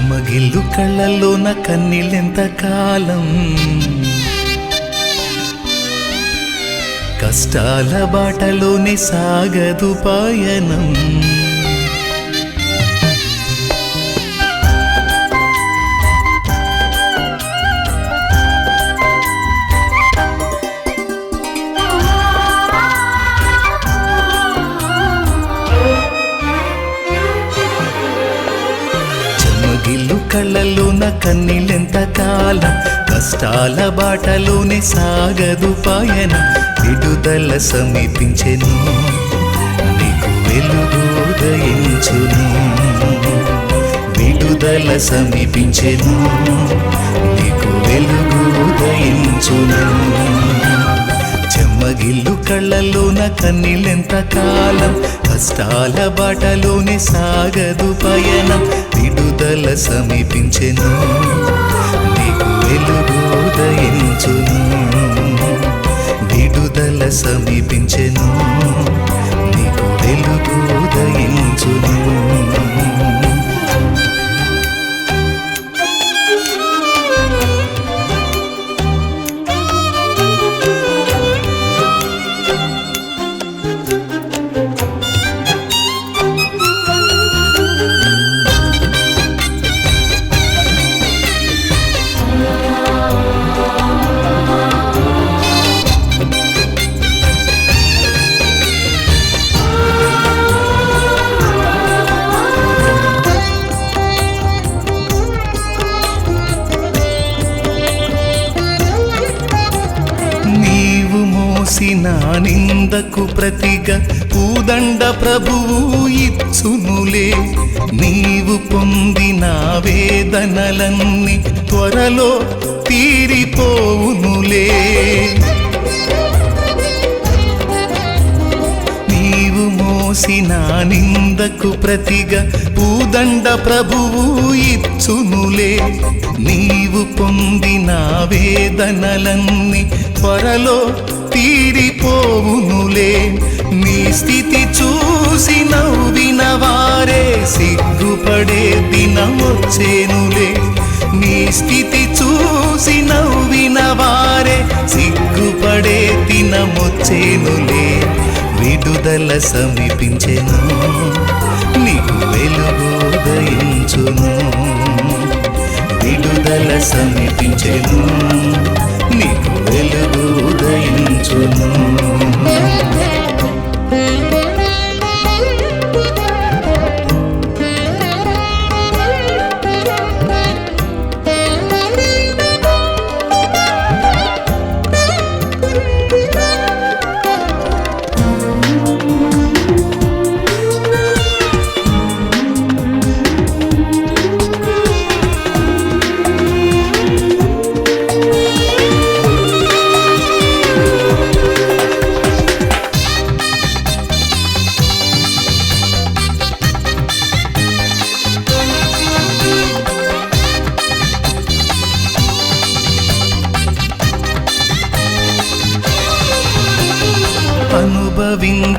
చెమ్మగిల్లు కళ్ళల్లోన కన్నీళ్ళెంత కాలం, కష్టాల బాటలోనే సాగదు పయనం. చెమ్మగిల్లు కళ్ళల్లోన కన్నీళ్ళెంత కాలం, కష్టాల బాటలోనే సాగదు పయనం. విడుదల సమీపించెను, నీకు వెలుగు ఉదయించును. విడుదల సమీపించెను, నీకు వెలుగు ఉదయించును. చెమ్మగిల్లు కళ్ళల్లోన కన్నీళ్ళెంత కాలం, కష్టాల బాటలోనే సాగదు పయనం. విడుదల సమీపించెను, నీకు వెలుగు ఉదయించును. విడుదల సమీపించెను, నీకు వెలుగు ఉదయించును. నా నిందకు ప్రతిగా పూదండ ప్రభువు ఇచ్చునులే. నీవు పొందిన వేదనలన్నీ త్వరలో తీరిపోవునులే. నీవు మోసిన నిందకు ప్రతిగా పూదండ ప్రభువు ఇచ్చునులే. నీవు పొందిన వేదనలన్నీ త్వరలో తీరిపోవునులే. నీ స్థితి చూసి నవ్విన వారే సిగ్గుపడే దినమొచ్చేనులే. నీ స్థితి చూసి నవ్విన వారే సిగ్గుపడే దినమొచ్చేనులే. విడుదల సమీపించెను, నీకు వెలుగు ఉదయించును. విడుదల సమీపించెను, నీకు వెలుగు ఉదయించును.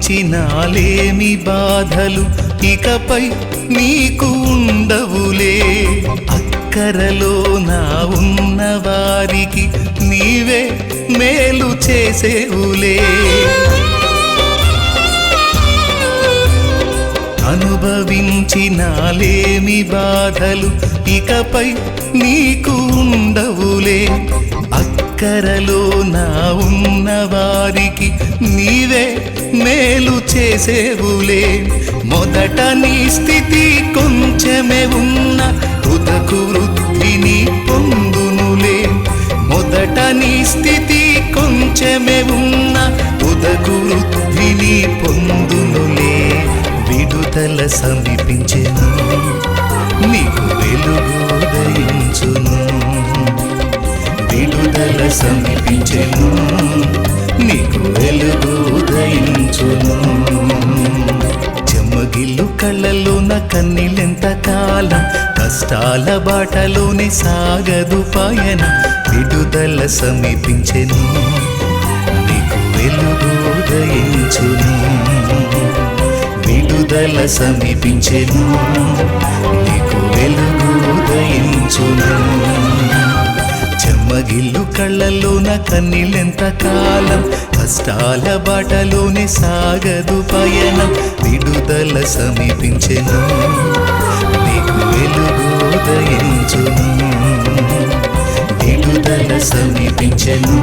అనుభవించినాలేమి బాధలు ఇకపై నీకు ఉండవులే. అక్కరలో నా ఉన్న వారికి నీవే మేలు చేసేవులే. అనుభవించినాలేమి బాధలు ఇకపై నీకు ఉండవులే. అక్కరలో నా ఉన్న వారికి నీవే మేలు చేసేవులే. మొదట నీ స్థితి కొంచెమే ఉన్న తుదకు వృద్ధిని పొందునులే. మొదట నీ స్థితి కొంచెమే ఉన్న తుదకు వృద్ధిని పొందునులే. విడుదల సమీపించెను, నీకు వెలుగు ఉదయించును. విడుదల సమీపించెను, నీకు వెలుగు ఉదయించును. చెమ్మగిల్లు కళ్ళల్లోన కన్నీళ్ళెంత కాలం, కష్టాల బాటలోనే సాగదు పయనం. విడుదల సమీపించెను, నీకు వెలుగు ఉదయించును. విడుదల సమీపించెను, నీకు వెలుగు ఉదయించును. చెమ్మగిల్లు కళ్ళల్లోన కన్నీళ్ళెంత కాలం, కష్టాల బాటలోనే సాగదు పయనం. విడుదల సమీపించెను, నీకు వెలుగు ఉదయించును. విడుదల సమీపించెను.